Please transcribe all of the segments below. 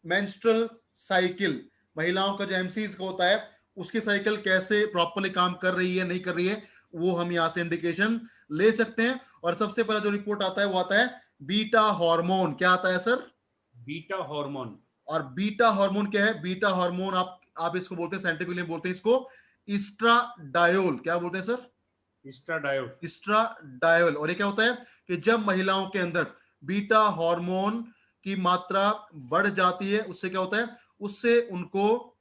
Menstrual cycle, महिलाओं का जो एमसीज का होता है उसकी साइकिल कैसे प्रॉपरली काम कर रही है नहीं कर रही है, वो हम यहाँ से इंडिकेशन ले सकते हैं। और सबसे पहला जो रिपोर्ट आता है वो आता है बीटा हार्मोन। क्या आता है सर? Beta hormone. और बीटा हार्मोन क्या है? बीटा हार्मोन आप इसको बोलते हैं, साइंटिफिकली बोलते हैं इसको इस्ट्राडायोल। क्या बोलते हैं सर? इस्ट्राडायोल। इस्ट्राडायोल। और ये क्या होता है कि जब महिलाओं के अंदर बीटा हार्मोन की मात्रा बढ़ जाती है, उससे क्या होता है, उससे उनको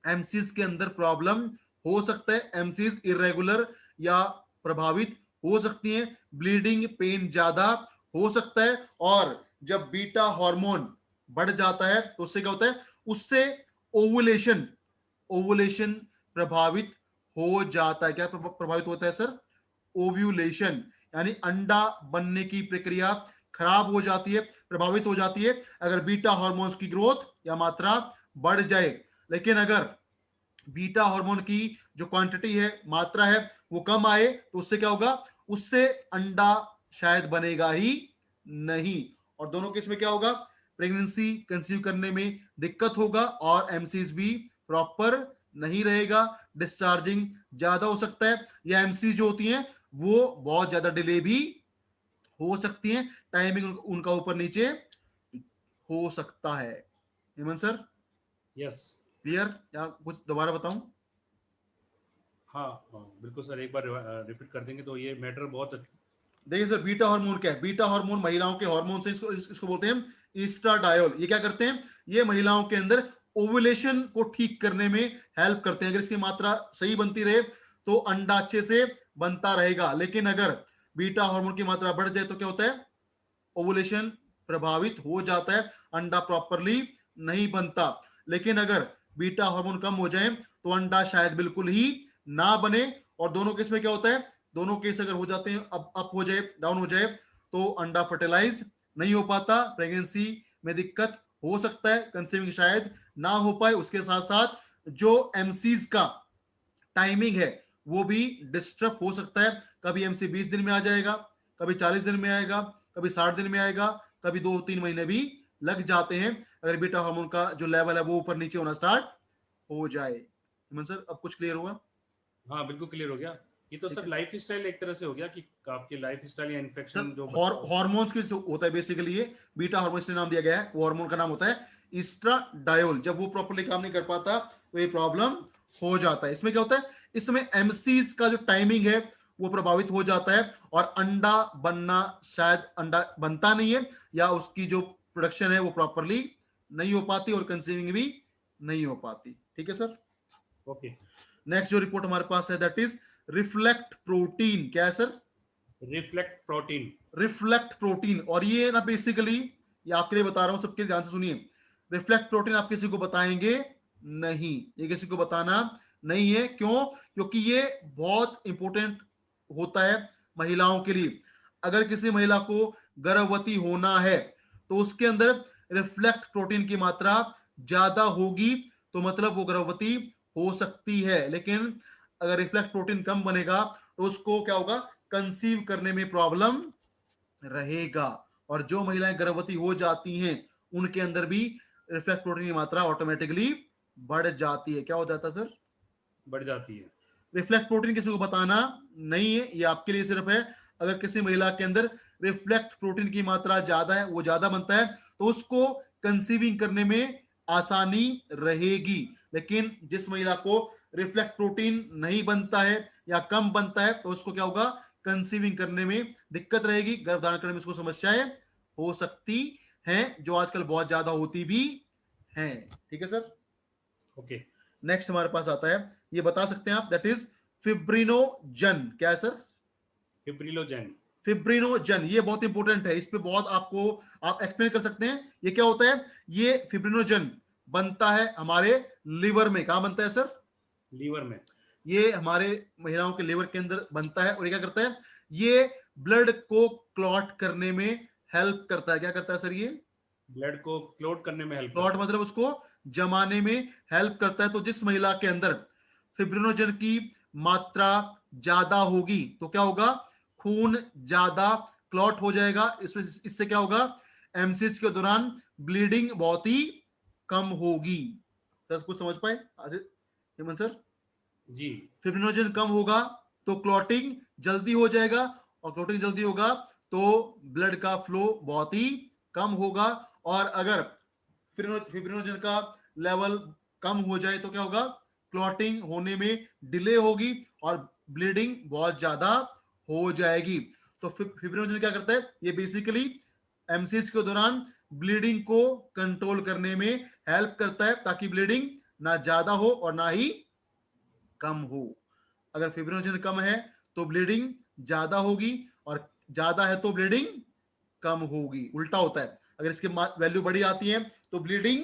एमसीज के अंदर प्रॉब्लम हो सकता है। एमसीज इरेगुलर या प्रभावित हो सकती हैं, ब्लीडिंग पेन ज्यादा हो सकता है। और जब बीटा हार्मोन बढ़ जाता है तो उससे क्या होता है, उससे ओवुलेशन ओवुलेशन प्रभावित हो जाता है। क्या प्रभावित होता है सर? ओव्यूलेशन, यानी अंडा बनने की प्रक्रिया खराब हो जाती है, प्रभावित हो जाती है, अगर बीटा हार्मोन्स की ग्रोथ या मात्रा बढ़ जाए। लेकिन अगर बीटा हार्मोन की जो क्वांटिटी है, मात्रा है, वो कम आए तो उससे क्या होगा, उससे अंडा शायद बनेगा ही नहीं। और दोनों केस में क्या होगा, प्रेगनेंसी कंसीव करने में दिक्कत होगा और एमसीज भी प्रॉपर नहीं रहेगा, डिस्चार्जिंग ज्यादा हो सकता है, या एमसी जो होती हैं वो बहुत ज्यादा डिले भी हो सकती हैं, टाइमिंग उनका ऊपर नीचे हो सकता है। Hemant sir yes. क्लियर या कुछ दोबारा बताऊं? हाँ हाँ बिल्कुल सर, एक बार रिपीट कर देंगे तो ये मैटर बहुत। देखिए सर, बीटा हार्मोन क्या है? बीटा हार्मोन महिलाओं के हार्मोन से, इसको बोलते हैं ईस्ट्राडायोल। ये क्या करते हैं, ये महिलाओं के अंदर ओवुलेशन को ठीक करने में हेल्प करते हैं। अगर इसकी मात्रा सही बनती रहे तो अंडा अच्छे से बनता रहेगा। लेकिन अगर बीटा हार्मोन की मात्रा बढ़ जाए तो क्या होता है, ओवुलेशन प्रभावित हो जाता है, अंडा प्रॉपरली नहीं बनता। लेकिन अगर बीटा हार्मोन कम हो जाए तो अंडा शायद बिल्कुल ही ना बने। और दोनों केस में क्या होता है, दोनों केस अगर हो जाते हैं, अप हो जाए, डाउन हो जाए, तो अंडा फर्टिलाइज नहीं हो पाता, प्रेगनेंसी में दिक्कत हो सकता है, कंसीविंग शायद ना हो पाए। उसके साथ साथ जो एमसीज का टाइमिंग है वो भी डिस्टर्ब हो सकता है। कभी एमसी 20 दिन में आ जाएगा, कभी 40 दिन में आएगा, कभी 60 दिन में आएगा, कभी 2-3 महीने भी लग जाते हैं, अगर बीटा हार्मोन का जो लेवल है वो ऊपर नीचे होना स्टार्ट हो जाए। हेमंत सर अब कुछ क्लियर हुआ? हाँ बिल्कुल क्लियर हो गया। ये तो ठीक सर है लाइफ स्टाइल एक तरह से हो गया कि आपकी लाइफ स्टाइल या सर, इन्फेक्शन जो बता। हार्मोन्स की होता है बेसिकली, ये बीटा हार्मोन इसलिए नाम दिया गया है, वो हार्मोन का नाम होता है इस्ट्राडायोल। जब वो प्रॉपर्ली काम नहीं कर पाता तो ये प्रॉब्लम हो जाता है। इसमें क्या होता है, इसमें एमसीज का जो टाइमिंग है वो प्रभावित हो जाता है, और अंडा बनना, शायद अंडा बनता नहीं है, या उसकी जो प्रोडक्शन है वो प्रॉपरली नहीं हो पाती, और कंसीविंग भी नहीं हो पाती। ठीक है सर। ओके। नेक्स्ट जो रिपोर्ट हमारे पास है दैट इज रिफ्लेक्ट प्रोटीन। क्या है sir? Reflect protein. Reflect protein. और ये ना बेसिकली, ये आपके लिए बता रहा हूं, सबके ध्यान से सुनिए। रिफ्लेक्ट प्रोटीन आप किसी को बताएंगे नहीं, ये किसी को बताना नहीं है। क्यों? क्योंकि ये बहुत इंपॉर्टेंट होता है महिलाओं के लिए। अगर किसी महिला को गर्भवती होना है तो उसके अंदर रिफ्लेक्ट प्रोटीन की मात्रा ज्यादा होगी, तो मतलब वो गर्भवती हो सकती है। लेकिन अगर रिफ्लेक्ट प्रोटीन कम बनेगा तो उसको क्या होगा, कंसीव करने में प्रॉब्लम रहेगा। और जो महिलाएं गर्भवती हो जाती हैं उनके अंदर भी रिफ्लेक्ट प्रोटीन की मात्रा ऑटोमेटिकली बढ़ जाती है। क्या हो जाता है सर? बढ़ जाती है। रिफ्लेक्ट प्रोटीन किसी को बताना नहीं है, ये आपके लिए सिर्फ है। अगर किसी महिला के अंदर रिफ्लेक्ट प्रोटीन की मात्रा ज्यादा है, वो ज्यादा बनता है, तो उसको कंसीविंग करने में आसानी रहेगी। लेकिन जिस महिला को रिफ्लेक्ट प्रोटीन नहीं बनता है या कम बनता है तो उसको क्या होगा, कंसीविंग करने में दिक्कत रहेगी, गर्भधारण करने में उसको समस्याएं हो सकती हैं, जो आजकल बहुत ज्यादा होती भी हैं। ठीक है सर। ओके। नेक्स्ट हमारे पास आता है, ये बता सकते हैं आप, दैट इज फिब्रिनोजन। क्या है सर? फिब्रिलोजेन। फिब्रिनोजन, ये बहुत इंपॉर्टेंट है, इस पे बहुत आपको आप एक्सप्लेन कर सकते हैं ये क्या होता है। ये फिब्रिनोजन बनता है हमारे लिवर में। कहां बनता है सर? लीवर में। ये हमारे महिलाओं के लिवर के अंदर बनता है। और ये क्या करता है, ये ब्लड को क्लॉट करने में हेल्प करता है। क्या करता है सर ये? ब्लड को क्लोट करने में हेल्प क्लॉट करता है। मतलब उसको जमाने में हेल्प करता है। तो जिस महिला के अंदर फिब्रिनोजन की मात्रा ज्यादा होगी तो क्या होगा, खून ज्यादा क्लॉट हो जाएगा। इसमें इससे क्या होगा, एमसीज के दौरान ब्लीडिंग बहुत ही कम होगी। सर कुछ समझ पाए हेमंत सर? जी फिब्रिनोजन कम होगा तो क्लॉटिंग जल्दी हो जाएगा, और क्लॉटिंग जल्दी होगा तो ब्लड का फ्लो बहुत ही कम होगा। और अगर फिब्रिनोजन का लेवल कम हो जाए तो क्या होगा? क्लॉटिंग होने में डिले होगी और ब्लीडिंग बहुत ज्यादा हो जाएगी। तो फिब्रिनोजन क्या करता है? ये बेसिकली एमसीएच के दौरान ब्लीडिंग को कंट्रोल करने में हेल्प करता है, ताकि ब्लीडिंग ना ज्यादा हो और ना ही कम हो। अगर फिब्रिनोजन कम है तो ब्लीडिंग ज्यादा होगी, और ज्यादा है तो ब्लीडिंग कम होगी। उल्टा होता है, अगर इसके वैल्यू बड़ी आती है तो ब्लीडिंग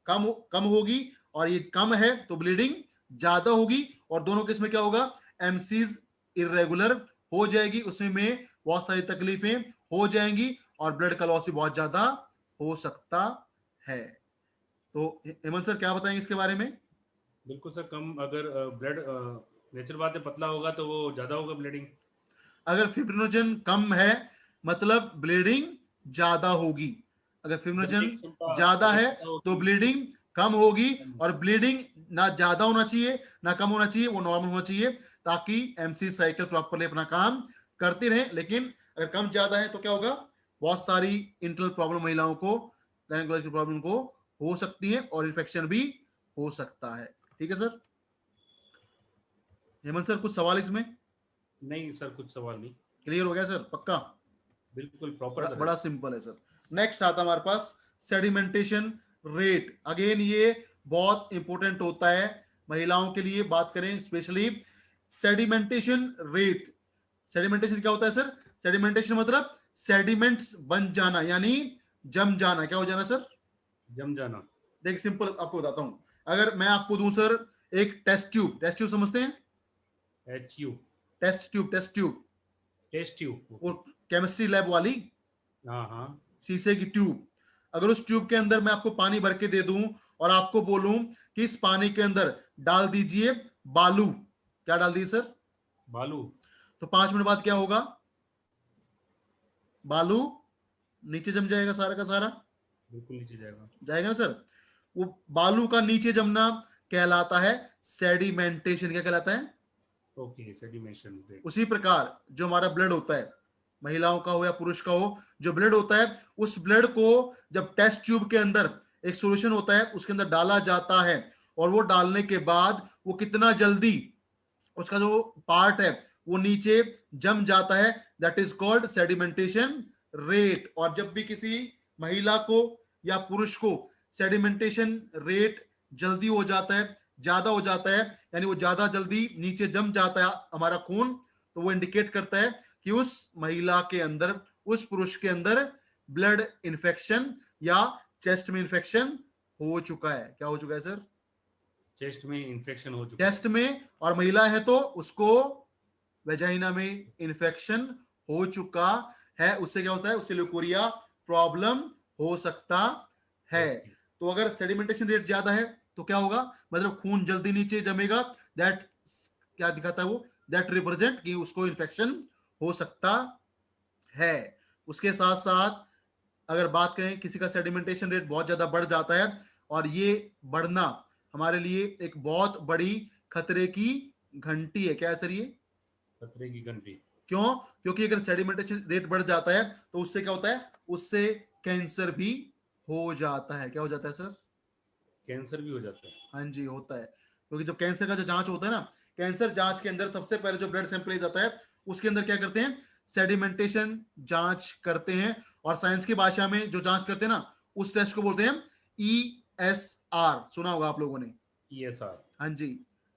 कम कम होगी, और ये कम है तो ब्लीडिंग ज्यादा होगी। और दोनों केस में क्या होगा? एमसीज इरेगुलर हो जाएगी, उसमें में बहुत सारी तकलीफें हो जाएंगी, और ब्लड का लॉस भी बहुत ज्यादा हो सकता है। तो हेमंत सर क्या बताएंगे इसके बारे में? बिल्कुल सर, कम अगर ब्लड, नेचुरल बात है, पतला होगा तो वो ज्यादा होगा ब्लीडिंग। अगर फिब्रिनोजन कम है मतलब ब्लीडिंग ज्यादा होगी। अगर जबकि फिब्रिनोजन एक क्षमता ज्यादा अगर है पता तो होगी ब्लीडिंग कम होगी, कम और ब्लीडिंग ना ज्यादा होना चाहिए ना कम होना चाहिए, वो नॉर्मल होना चाहिए, ताकि एमसी साइकिल प्रॉपरली अपना काम करती रहे। लेकिन अगर कम ज्यादा है तो क्या होगा? बहुत सारी इंटरनल प्रॉब्लम महिलाओं को, गायनेकोलॉजिकल प्रॉब्लम को हो सकती है, और इन्फेक्शन भी हो सकता है। ठीक है सर? हेमंत सर कुछ सवाल इसमें नहीं सर, कुछ सवाल नहीं, क्लियर हो गया सर? पक्का? बिल्कुल प्रॉपर बड़ा सर है। बड़ा सिंपल है सर। नेक्स्ट आता हमारे पास सेडिमेंटेशन रेट। अगेन ये बहुत इंपॉर्टेंट होता है महिलाओं के लिए। बात करें स्पेशली सेडिमेंटेशन रेट। सेडिमेंटेशन क्या होता है सर? सेडिमेंटेशन मतलब सेडिमेंट्स बन जाना, यानी जम जाना। क्या हो जाना सर? जम जाना। देख सिंपल आपको बताता हूं। अगर मैं आपको दूं सर एक टेस्ट ट्यूब, टेस्ट ट्यूब समझते हैं? HU। Test tube, test tube, test tube, वो ओके। केमिस्ट्री लैब वाली हाँ हाँ। शीशे की ट्यूब। अगर उस ट्यूब के अंदर मैं आपको पानी भर के दे दूं और आपको बोलूं कि इस पानी के अंदर डाल दीजिए बालू, क्या डाल दीजिए सर? बालू। तो 5 मिनट बाद क्या होगा? बालू नीचे जम जाएगा, सारा का सारा बिल्कुल नीचे जाएगा। जाएगा ना सर? वो बालू का नीचे जमना कहलाता है सेडिमेंटेशन। क्या कहलाता है? Okay, sedimentation rate. उसी प्रकार जो हमारा ब्लड होता है, महिलाओं का हो या पुरुष का हो, जो ब्लड होता है, उस ब्लड को जब टेस्ट ट्यूब के अंदर एक सॉल्यूशन होता है उसके अंदर डाला जाता है, और वो डालने के बाद वो कितना जल्दी उसका जो पार्ट है वो नीचे जम जाता है, that is called sedimentation rate. और जब भी किसी महिला को या पुरुष को सेडिमेंटेशन रेट जल्दी हो जाता है, ज्यादा हो जाता है, यानी वो ज्यादा जल्दी नीचे जम जाता है हमारा खून, तो वो इंडिकेट करता है कि उस महिला के अंदर, उस पुरुष के अंदर ब्लड इन्फेक्शन या चेस्ट में इन्फेक्शन हो चुका है। क्या हो चुका है सर? चेस्ट में इंफेक्शन हो चुका है। चेस्ट में। और महिला है तो उसको वेजाइना में इन्फेक्शन हो चुका है। उससे क्या होता है? उससे ल्यूकोरिया प्रॉब्लम हो सकता है। ओके। तो अगर सेडिमेंटेशन रेट ज्यादा है तो क्या होगा? मतलब खून जल्दी नीचे जमेगा। दैट क्या दिखाता है वो? दैट रिप्रेजेंट कि उसको इन्फेक्शन हो सकता है। उसके साथ साथ अगर बात करें किसी का सेडिमेंटेशन रेट बहुत ज्यादा बढ़ जाता है, और ये बढ़ना हमारे लिए एक बहुत बड़ी खतरे की घंटी है। क्या है सर ये? खतरे की घंटी। क्यों? क्योंकि अगर सेडिमेंटेशन रेट बढ़ जाता है तो उससे क्या होता है? उससे कैंसर भी हो जाता है। क्या हो जाता है सर? कैंसर भी हो जाता है। हाँ जी, होता है। क्योंकि जब कैंसर का जो जांच होता है ना, कैंसर जांच के अंदर सबसे पहले जो ब्लड सैंपल लिया जाता है उसके अंदर क्या करते हैं? सेडिमेंटेशन जांच करते हैं। और साइंस की भाषा में जो जांच करते हैं ना, उस टेस्ट को बोलते हैं ESR। सुना होगा आप लोगों ने? ESR। हाँ जी,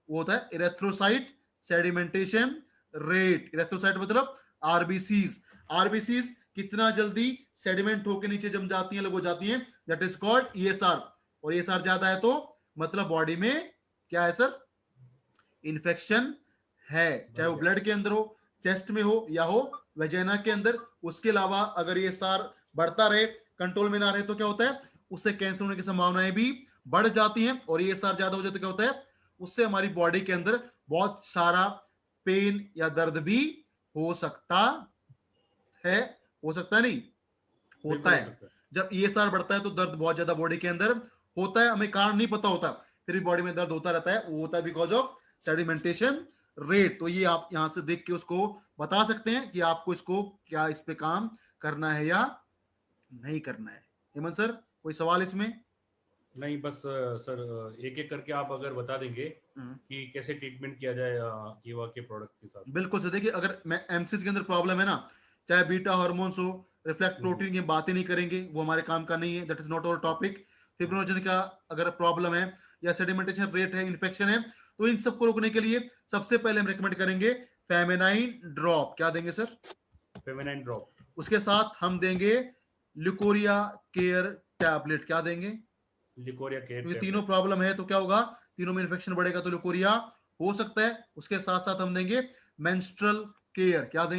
वो होता है इरेथ्रोसाइट सेडिमेंटेशन रेट। इरेथ्रोसाइट मतलब आरबीसीज। आरबीसीज कितना जल्दी सेडिमेंट होकर नीचे जम जाती हैं, लग हो जाती हैं, दैट इज कॉल्ड ESR। और ESR ज्यादा है तो मतलब बॉडी में क्या है सर? इन्फेक्शन है, चाहे बढ़ वो गया। ब्लड के अंदर हो, चेस्ट में हो, या हो वेजाइना के अंदर। उसके अलावा अगर ये सार बढ़ता रहे, कंट्रोल में ना रहे, तो क्या होता है? उससे कैंसर होने की संभावनाएं भी बढ़ जाती हैं। और ये सार ज्यादा हो जाए तो क्या होता है? उससे हमारी बॉडी के अंदर बहुत सारा पेन या दर्द भी हो सकता है। हो सकता नहीं, होता बिल्कुल हो है। सकता है। जब ESR बढ़ता है तो दर्द बहुत ज्यादा बॉडी के अंदर होता है, हमें कारण नहीं पता होता, फिर भी बॉडी में दर्द होता रहता है, वो होता है बिकॉज ऑफ सेडिमेंटेशन रेट। तो ये आप यहां से देख के उसको बता सकते हैं कि आपको इसको क्या इस पे काम करना है या नहीं करना है। हेमंत सर, कोई सवाल इसमें? नहीं, बस सर एक एक करके आप अगर बता देंगे कि कैसे ट्रीटमेंट किया जाए कीवा के प्रोडक्ट के साथ। बिल्कुल सर, देखिए अगर मैं एमसीस के अंदर प्रॉब्लम है ना, चाहे बीटा हार्मोन्स हो, रिफ्लेक्ट प्रोटीन की बात ही नहीं करेंगे, वो हमारे काम का नहीं है, that is not our topic. Fibrinogen का अगर प्रॉब्लम है या सेडिमेंटेशन रेट है, इन्फेक्शन है, तो इन सबको रोकने के लिए सबसे पहले हम रिकमेंड करेंगे फेमेनाइन ड्रॉप। क्या देंगे सर? Feminine drop. उसके साथ हम देंगे ल्यूकोरिया केयर टैबलेट। क्या देंगे? लिकोरिया केयर क्योंकि तीनों टैबलेट। प्रॉब्लम है तो क्या होगा, तीनों में इन्फेक्शन बढ़ेगा तो ल्यूकोरिया हो सकता है। उसके साथ साथ हम देंगे मेंस्ट्रुअल केयर। क्या देंगे?